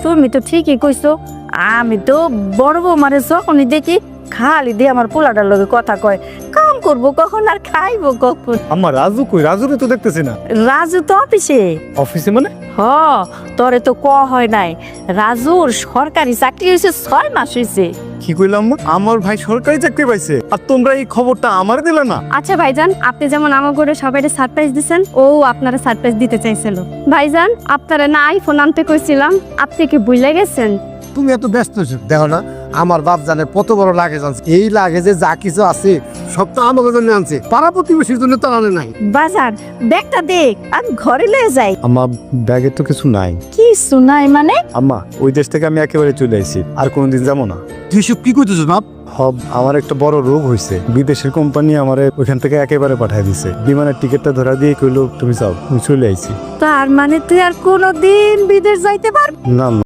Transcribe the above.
তুমি তো ঠিকই কইছো। আমি তো বড় বৌমারে যখনই দেখি খালি দিয়ে আমার পোলাটার লগে কথা কয়, কাম করবো কখন আর খাইবো কখন। আমার রাজু কই? রাজুরে তো দেখতেছি না। রাজু তো অফিসে। অফিসে মানে? হ, তোরে তো ক হয় নাই, রাজুর সরকারি চাকরি হয়েছে 6 মাস হয়েছে। কি কইলাম? আমার ভাই সরকারি চাকরি পাইছে, আর তোমরা এই খবরটা আমারে দিলে না? আচ্ছা ভাইজান, আপনি যেমন আমার করে সবাইকে সারপ্রাইজ দিচ্ছেন, ও আপনারা সারপ্রাইজ দিতে চাইছিল। ভাইজান, আপনারা না আইফোন আনতে কইছিলাম, আপনি কি ভুলে গেছেন? তুমি এত ব্যস্ত আছো, দেখো না আমার বাপ জানে কত বড় লাগেজ আনছে। এই লাগেজে যা কিছু আছে সব তো আমাকে জন্য আনছে, পাড়া প্রতিবেশীর জন্য তো আনে নাই। বাজার ব্যাগটা দেখ, আমি ঘরে লয়ে যাই। আমার ব্যাগে তো কিছু নাই। কিছু নাই মানে? আম্মা, ওই দেশ থেকে আমি একেবারে চলে আইছি, আর কোনোদিন যাবো না। তুই সব কি করতেছ বাপ? হব, আমার একটা বড় রোগ হয়েছে। বিদেশের কোম্পানি আমারে ওইখান থেকে একেবারে পাঠিয়ে দিছে। বিমানের টিকিটটা ধরা দিয়ে কইলো তুমি যাও। আমি চলে আইছি। তার মানে তুই আর কোনোদিন বিদেশ যাইতে পারবি না